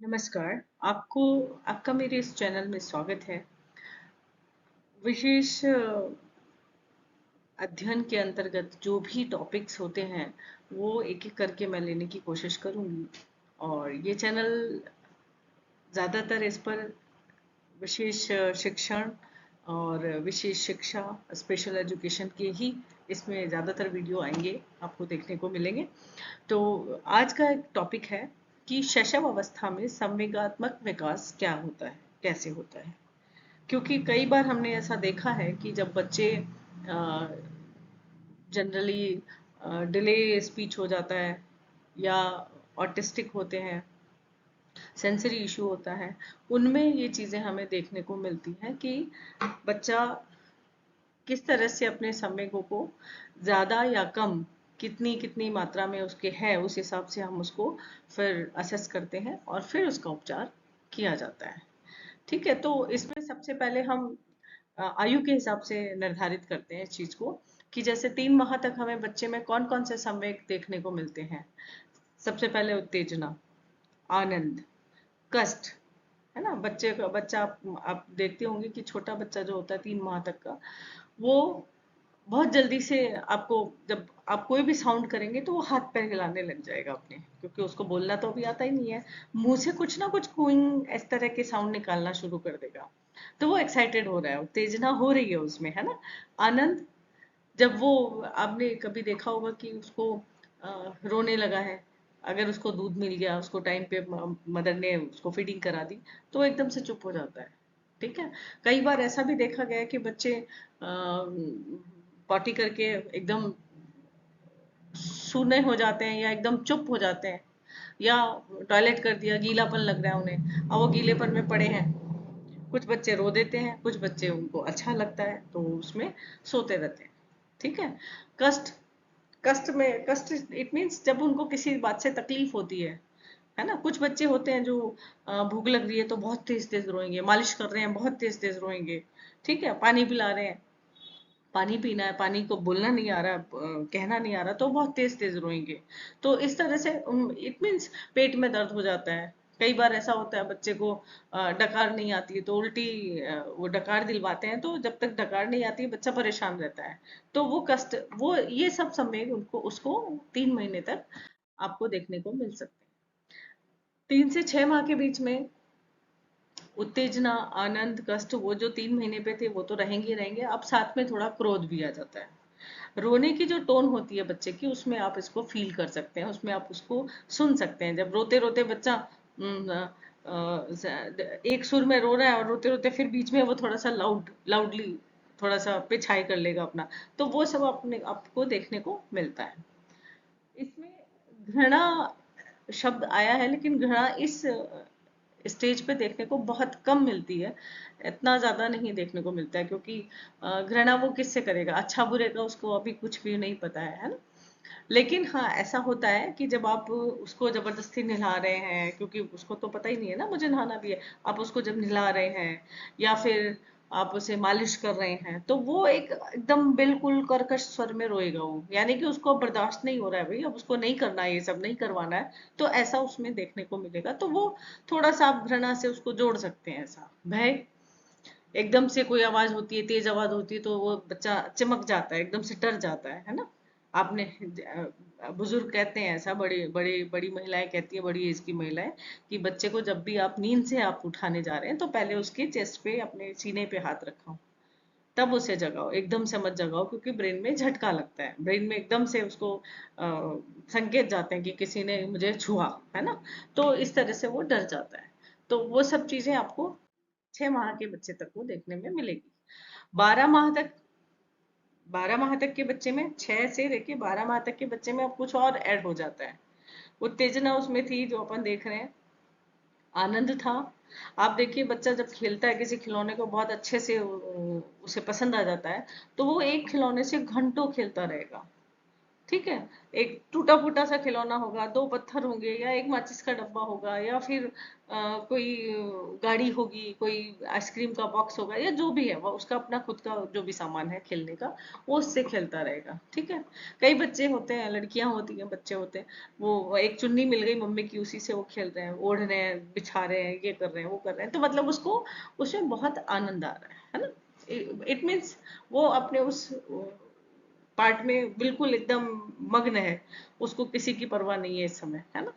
नमस्कार। आपको आपका मेरे इस चैनल में स्वागत है। विशेष अध्ययन के अंतर्गत जो भी टॉपिक्स होते हैं वो एक-एक करके मैं लेने की कोशिश करूँगी और ये चैनल ज़्यादातर इस पर विशेष शिक्षण और विशेष शिक्षा, स्पेशल एजुकेशन के ही इसमें ज़्यादातर वीडियो आएँगे, आपको देखने को मिलेंगे। तो आज का एक टॉपिक है कि शैशव अवस्था में संवेगात्मक विकास क्या होता है, कैसे होता है? क्योंकि कई बार हमने ऐसा देखा है कि जब बच्चे जनरली डिले स्पीच हो जाता है या ऑटिस्टिक होते हैं, सेंसरी इशू होता है, उनमें ये चीज़ें हमें देखने को मिलती हैं कि बच्चा किस तरह से अपने संवेगों को ज़्यादा या कम कितनी कितनी मात्रा में उसके है उस हिसाब से हम उसको फिर असेस करते हैं और फिर उसका उपचार किया जाता है। ठीक है, तो इसमें सबसे पहले हम आयु के हिसाब से निर्धारित करते हैं इस चीज को कि जैसे 3 माह तक हमें बच्चे में कौन कौन से संवेग देखने को मिलते हैं। सबसे पहले उत्तेजना, आनंद, कष्ट, है ना। बच्चे का बच्चा आप देखते होंगे कि छोटा बच्चा जो होता है 3 माह तक का, वो बहुत जल्दी से आपको, जब आप कोई भी साउंड करेंगे तो वो हाथ पैर हिलाने लग जाएगा अपने, क्योंकि उसको बोलना तो अभी आता ही नहीं है। मुंह से कुछ ना कुछ कूइंग इस तरह के साउंड निकालना शुरू कर देगा। तो वो एक्साइटेड हो रहा है, उत्तेजना हो रही है उसमें, है ना। आनंद, जब वो, आपने कभी देखा होगा कि उसको रोने लगा है, अगर उसको दूध मिल गया, उसको टाइम पे मदर ने उसको फीडिंग करा दी, तो वो एकदम से चुप हो जाता है। ठीक है। कई बार ऐसा भी देखा गया है कि बच्चे पॉटी करके एकदम सूने हो जाते हैं या एकदम चुप हो जाते हैं, या टॉयलेट कर दिया, गीलापन लग रहा है उन्हें, अब वो गीलेपन में पड़े हैं। कुछ बच्चे रो देते हैं, कुछ बच्चे उनको अच्छा लगता है तो उसमें सोते रहते हैं। ठीक है। कष्ट, कष्ट में कष्ट इट मीन्स जब उनको किसी बात से तकलीफ होती है ना। कुछ बच्चे होते हैं जो भूख लग रही है तो बहुत तेज तेज रोएंगे, मालिश कर रहे हैं बहुत तेज तेज रोएंगे। ठीक है। पानी पिला रहे हैं, पानी पीना है, पानी को बोलना नहीं आ रहा, कहना नहीं आ रहा, तो बहुत तेज तेज रोएंगे। तो इस तरह से इट मीन्स पेट में दर्द हो जाता है। कई बार ऐसा होता है बच्चे को डकार नहीं आती है तो उल्टी, वो डकार दिलवाते हैं, तो जब तक डकार नहीं आती है बच्चा परेशान रहता है। तो वो कष्ट, वो ये सब संवेग उनको उसको 3 महीने तक आपको देखने को मिल सकते हैं। 3 से 6 माह के बीच में उत्तेजना, आनंद, कष्ट, वो जो 3 महीने पे थे वो तो रहेंगे ही रहेंगे। अब साथ में थोड़ा क्रोध भी आ जाता है। रोने की जो टोन होती है बच्चे की, उसमें आप इसको फील कर सकते हैं, उसमें आप उसको सुन सकते हैं। जब रोते रोते बच्चा एक सुर में रो रहा है और रोते रोते फिर बीच में वो थोड़ा सा लाउडली थोड़ा सा पिच हाई कर लेगा अपना, तो वो सब अपने आपको देखने को मिलता है। इसमें घृणा शब्द आया है, लेकिन घृणा इस स्टेज पे देखने को बहुत कम मिलती है। इतना ज्यादा नहीं देखने को मिलता है, क्योंकि घृणा वो किससे करेगा, अच्छा बुरे का उसको अभी कुछ भी नहीं पता है ना। लेकिन हाँ, ऐसा होता है कि जब आप उसको जबरदस्ती नहला रहे हैं, क्योंकि उसको तो पता ही नहीं है ना मुझे नहाना भी है, आप उसको जब नहला रहे हैं या फिर आप उसे मालिश कर रहे हैं, तो वो एक एकदम बिल्कुल कर्कश स्वर में रोएगा वो, यानी कि उसको अब बर्दाश्त नहीं हो रहा है भाई, अब उसको नहीं करना है, ये सब नहीं करवाना है। तो ऐसा उसमें देखने को मिलेगा, तो वो थोड़ा सा आप घृणा से उसको जोड़ सकते हैं। ऐसा भय, एकदम से कोई आवाज होती है, तेज आवाज होती है, तो वो बच्चा चिमक जाता है, एकदम से डर जाता है ना। आपने बुजुर्ग कहते हैं ऐसा, बड़ी बड़ी बड़ी महिलाएं कहती है, बड़ी एज की महिलाएं, कि बच्चे को जब भी आप नींद से आप उठाने जा रहे हैं तो पहले उसके चेस्ट पे, अपने सीने पे हाथ रखो, तब उसे जगाओ, एकदम से मत जगाओ, क्योंकि ब्रेन में झटका लगता है, ब्रेन में एकदम से उसको संकेत जाते हैं कि किसी ने मुझे छुआ, है ना। तो इस तरह से वो डर जाता है। तो वो सब चीजें आपको 6 माह के बच्चे तक वो देखने में मिलेगी। 12 माह तक, 12 माह तक के बच्चे में, 6 से लेके 12 माह तक के बच्चे में अब कुछ और ऐड हो जाता है। उत्तेजना उसमें थी जो अपन देख रहे हैं, आनंद था। आप देखिए बच्चा जब खेलता है किसी खिलौने को बहुत अच्छे से, उसे पसंद आ जाता है, तो वो एक खिलौने से घंटों खेलता रहेगा। ठीक है। एक टूटा फूटा सा खिलौना होगा, दो पत्थर होंगे, या एक माचिस का डब्बा होगा, या फिर कोई गाड़ी होगी, कोई आइसक्रीम का बॉक्स होगा, या जो भी है वो उसका अपना खुद का जो भी सामान है खेलने का, वो उससे खेलता रहेगा। ठीक है। कई बच्चे होते हैं, लड़कियां होती हैं, बच्चे होते हैं, वो एक चुन्नी मिल गई मम्मी की, उसी से वो खेल रहे हैं, ओढ़ रहे हैं, बिछा रहे हैं, ये कर रहे हैं, वो कर रहे हैं, तो मतलब उसको उसमें बहुत आनंद आ रहा है ना। इट मीन्स वो अपने उस पार्ट में बिल्कुल एकदम मग्न है, उसको किसी की परवाह नहीं है इस समय, है ना।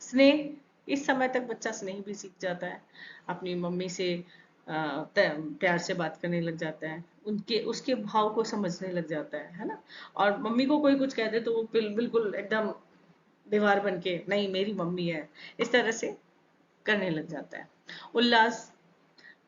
स्नेह, इस समय तक बच्चा स्नेह भी सीख जाता है, अपनी मम्मी से प्यार से बात करने लग जाता है, उनके उसके भाव को समझने लग जाता है ना। और मम्मी को कोई कुछ कह दे तो वो बिल्कुल एकदम दीवार बन के, नहीं मेरी मम्मी है, इस तरह से करने लग जाता है। उल्लास,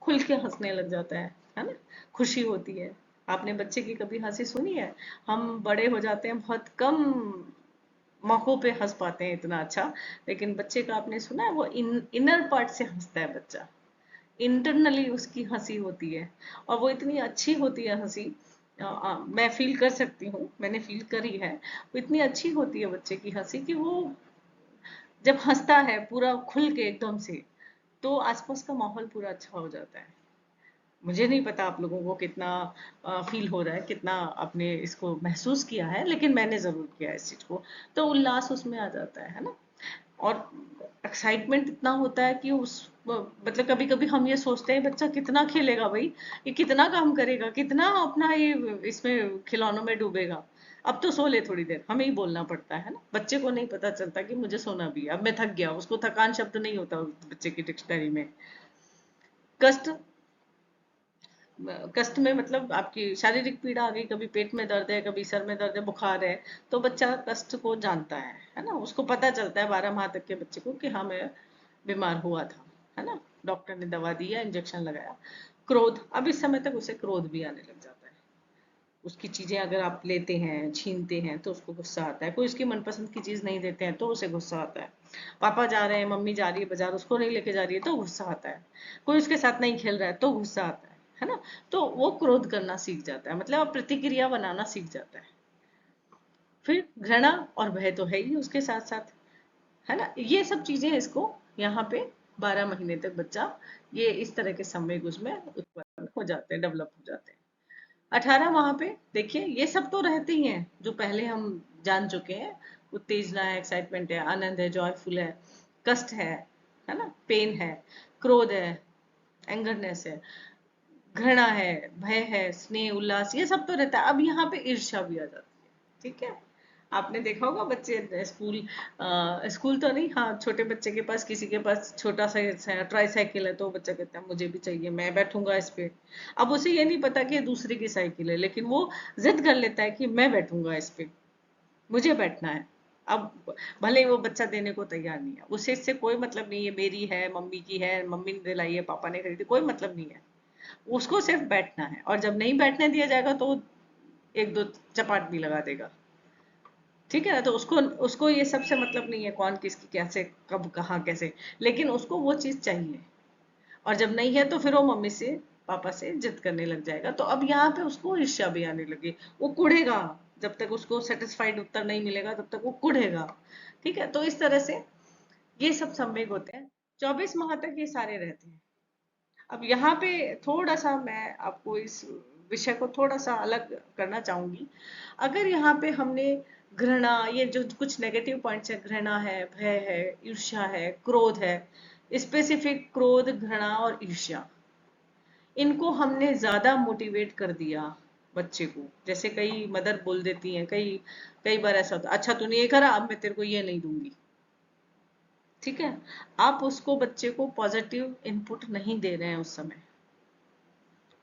खुल के हंसने लग जाता है ना। खुशी होती है। आपने बच्चे की कभी हंसी सुनी है? हम बड़े हो जाते हैं, बहुत कम मौकों पे हंस पाते हैं इतना अच्छा, लेकिन बच्चे का आपने सुना है वो इनर पार्ट से हंसता है बच्चा, इंटरनली उसकी हंसी होती है, और वो इतनी अच्छी होती है हंसी। मैं फील कर सकती हूँ, मैंने फील करी है, वो इतनी अच्छी होती है बच्चे की हंसी कि वो जब हंसता है पूरा खुल के एकदम से, तो आसपास का माहौल पूरा अच्छा हो जाता है। मुझे नहीं पता आप लोगों को कितना फील हो रहा है, कितना आपने इसको महसूस किया है, लेकिन मैंने जरूर किया है इस चीज को। तो उल्लास उसमें आ जाता है ना। और एक्साइटमेंट इतना होता है कि उस मतलब कभी कभी हम ये सोचते हैं बच्चा कितना खेलेगा भाई, ये कितना काम करेगा, कितना अपना ये इसमें खिलौनों में डूबेगा, अब तो सो ले थोड़ी देर, हमें ही बोलना पड़ता है ना। बच्चे को नहीं पता चलता कि मुझे सोना भी है, अब मैं थक गया, उसको थकान शब्द नहीं होता उस बच्चे की डिक्शनरी में। कष्ट, कष्ट में मतलब आपकी शारीरिक पीड़ा आ गई, कभी पेट में दर्द है, कभी सर में दर्द है, बुखार है, तो बच्चा कष्ट को जानता है ना। उसको पता चलता है 12 माह तक के बच्चे को कि हाँ मैं बीमार हुआ था, है ना। डॉक्टर ने दवा दी या इंजेक्शन लगाया। क्रोध, अब इस समय तक उसे क्रोध भी आने लग जाता है। उसकी चीजें अगर आप लेते हैं, छीनते हैं, तो उसको गुस्सा आता है। कोई उसकी मनपसंद की चीज नहीं देते हैं तो उसे गुस्सा आता है। पापा जा रहे हैं, मम्मी जा रही है बाजार, उसको नहीं लेके जा रही है तो गुस्सा आता है। कोई उसके साथ नहीं खेल रहा है तो गुस्सा आता है ना। तो वो क्रोध करना सीख जाता है, मतलब अब प्रतिक्रिया बनाना सीख जाता है। फिर घृणा और भय तो है ही उसके साथ साथ, है ना। ये सब चीजें इसको यहाँ पे 12 महीने तक बच्चा ये इस तरह के संवेग उसमें उत्पन्न हो जाते हैं, डेवलप हो जाते हैं। 18 माह पे देखिए ये सब तो रहते ही हैं जो पहले हम जान चुके हैं। उत्तेजना है, एक्साइटमेंट है, आनंद है, जॉयफुल है, कष्ट है ना, पेन है, क्रोध है, एंगरनेस है, घृणा है, भय है, स्नेह, उल्लास, ये सब तो रहता है। अब यहाँ पे ईर्ष्या भी आ जाती है। ठीक है। आपने देखा होगा बच्चे स्कूल, स्कूल तो नहीं, हाँ छोटे बच्चे के पास, किसी के पास छोटा सा ट्राई साइकिल है तो बच्चा कहता है मुझे भी चाहिए, मैं बैठूंगा इस पे। अब उसे ये नहीं पता कि ये दूसरे की साइकिल है, लेकिन वो जिद कर लेता है कि मैं बैठूंगा इस पे, मुझे बैठना है। अब भले ही वो बच्चा देने को तैयार नहीं है, उसे इससे कोई मतलब नहीं है मेरी है, मम्मी की है, मम्मी ने दिलाई है, पापा ने खरीदी, कोई मतलब नहीं है। उसको सिर्फ बैठना है, और जब नहीं बैठने दिया जाएगा तो एक दो चपाट भी लगा देगा। ठीक है ना। तो उसको उसको ये सबसे मतलब नहीं है कौन किसकी कैसे कब कहाँ कैसे, लेकिन उसको वो चीज चाहिए। और जब नहीं है तो फिर वो मम्मी से पापा से जिद करने लग जाएगा। तो अब यहाँ पे उसको ईर्ष्या भी आने लगी, वो कुढ़ेगा। जब तक उसको सेटिस्फाइड उत्तर नहीं मिलेगा तब तक वो कुढ़ेगा। ठीक है। तो इस तरह से ये सब संवेग होते हैं। 24 माह तक ये सारे रहते हैं। अब यहाँ पे थोड़ा सा मैं आपको इस विषय को थोड़ा सा अलग करना चाहूंगी। अगर यहाँ पे हमने घृणा, ये जो कुछ नेगेटिव पॉइंट्स है, घृणा है, भय है, ईर्ष्या है, क्रोध है, स्पेसिफिक क्रोध, घृणा और ईर्ष्या, इनको हमने ज्यादा मोटिवेट कर दिया बच्चे को। जैसे कई मदर बोल देती हैं, कई कई बार ऐसा होता है, अच्छा तूने ये करा अब मैं तेरे को ये नहीं दूंगी। ठीक है। आप उसको बच्चे को पॉजिटिव इनपुट नहीं दे रहे हैं उस समय,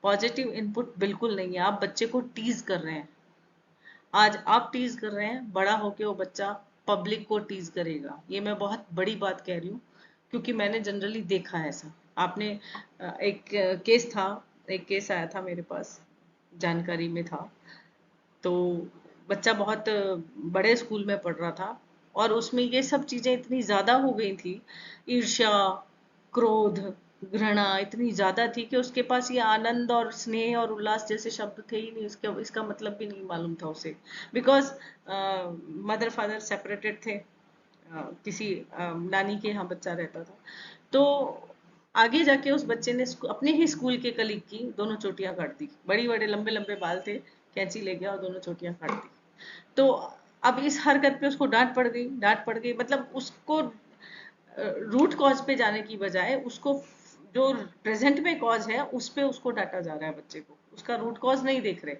पॉजिटिव इनपुट बिल्कुल नहीं है, आप बच्चे को टीज कर रहे हैं। आज आप टीज कर रहे हैं, बड़ा होके वो बच्चा पब्लिक को टीज करेगा। ये मैं बहुत बड़ी बात कह रही हूँ, क्योंकि मैंने जनरली देखा है ऐसा। आपने एक केस था, एक केस आया था मेरे पास, जानकारी में था। तो बच्चा बहुत बड़े स्कूल में पढ़ रहा था, और उसमें ये सब चीजें इतनी ज्यादा हो गई थी, ईर्ष्या, क्रोध, घृणा इतनी ज्यादा थी कि उसके पास ये आनंद और स्नेह और उल्लास जैसे शब्द थे ही नहीं, उसके इसका मतलब भी नहीं मालूम था उसे। बिकॉज मदर फादर सेपरेटेड थे, किसी नानी के यहाँ बच्चा रहता था। तो आगे जाके उस बच्चे ने अपने ही स्कूल के कलीग की दोनों चोटियां काट दी, बड़ी बड़े लंबे लंबे बाल थे, कैंची ले गया और दोनों चोटियां काट दी। तो अब इस हरकत पे उसको डांट पड़ गई, डांट पड़ गई, मतलब उसको रूट कॉज पे जाने की बजाय उसको जो प्रेजेंट में कॉज है उस पे उसको डांटा जा रहा है, बच्चे को उसका रूट कॉज नहीं देख रहे।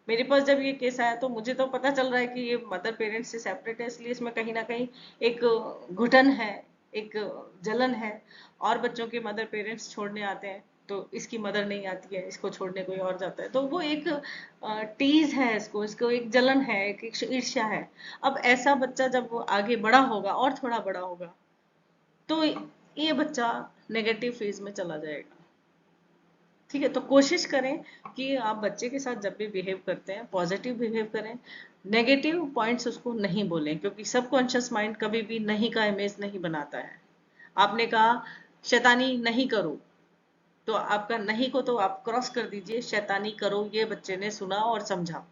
मेरे पास जब ये केस आया तो मुझे तो पता चल रहा है कि ये मदर पेरेंट्स से सेपरेट है, इसलिए इसमें कहीं ना कहीं एक घुटन है, एक जलन है। और बच्चों के मदर पेरेंट्स छोड़ने आते हैं तो इसकी मदर नहीं आती है, इसको छोड़ने कोई और जाता है, तो वो एक टीज है, इसको इसको एक जलन है, एक ईर्ष्या है। अब ऐसा बच्चा जब वो आगे बड़ा होगा और थोड़ा बड़ा होगा तो ये बच्चा नेगेटिव फेज में चला जाएगा। ठीक है, तो कोशिश करें कि आप बच्चे के साथ जब भी बिहेव करते हैं पॉजिटिव बिहेव करें, नेगेटिव पॉइंट्स उसको नहीं बोलें, क्योंकि सबकॉन्शियस माइंड कभी भी नहीं का इमेज नहीं बनाता है। आपने कहा शैतानी नहीं करो, तो आपका नहीं को तो आप क्रॉस कर दीजिए, शैतानी करो ये बच्चे ने सुना और समझा।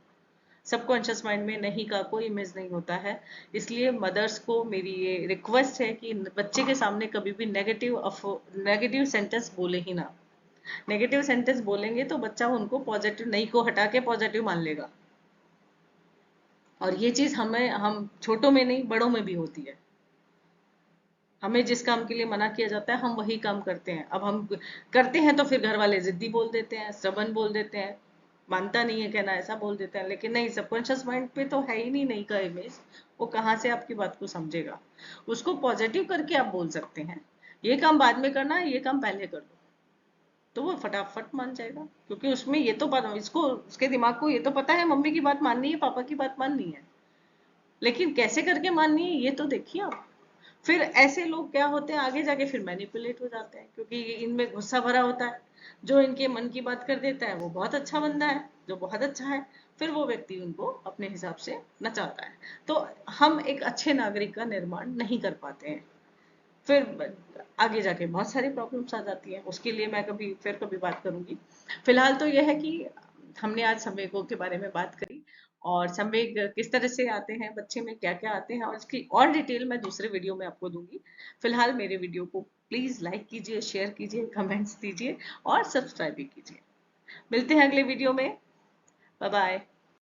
सबकॉन्शियस माइंड में नहीं का कोई इमेज नहीं होता है। इसलिए मदर्स को मेरी ये रिक्वेस्ट है कि बच्चे के सामने कभी भी नेगेटिव सेंटेंस बोले ही ना। नेगेटिव सेंटेंस बोलेंगे तो बच्चा उनको पॉजिटिव नहीं को हटा के पॉजिटिव मान लेगा। और ये चीज हम छोटों में नहीं बड़ों में भी होती है। हमें जिस काम के लिए मना किया जाता है हम वही काम करते हैं, अब हम करते हैं तो फिर घर वाले जिद्दी बोल देते हैं, stubborn बोल देते हैं, मानता नहीं है कहना, ऐसा बोल देते हैं। लेकिन नहीं, सबकॉन्शियस माइंड पे तो है ही नहीं का इमेज, वो कहाँ से आपकी बात को समझेगा। उसको पॉजिटिव करके आप बोल सकते हैं, ये काम बाद में करना है, ये काम पहले कर लो, तो वो फटाफट मान जाएगा। क्योंकि उसमें ये तो पता, इसको उसके दिमाग को ये तो पता है मम्मी की बात माननी है, पापा की बात माननी है, लेकिन कैसे करके माननी है ये तो देखिए आप। फिर ऐसे लोग क्या होते हैं आगे जाके फिर मैनिपुलेट हो जाते हैं, क्योंकि इनमें गुस्सा भरा होता है। जो इनके मन की बात कर देता है वो बहुत अच्छा बंदा है, जो बहुत अच्छा है, फिर वो व्यक्ति उनको अपने हिसाब से नचाता है। तो हम एक अच्छे नागरिक का निर्माण नहीं कर पाते हैं, फिर आगे जाके बहुत सारी प्रॉब्लम्स आ जाती हैं। उसके लिए मैं कभी बात करूंगी। फिलहाल तो यह है कि हमने आज संवेगों के बारे में बात करी, और संवेग किस तरह से आते हैं, बच्चे में क्या क्या आते हैं, और इसकी और डिटेल मैं दूसरे वीडियो में आपको दूंगी। फिलहाल मेरे वीडियो को प्लीज लाइक कीजिए, शेयर कीजिए, कमेंट्स दीजिए और सब्सक्राइब भी कीजिए। मिलते हैं अगले वीडियो में। Bye bye.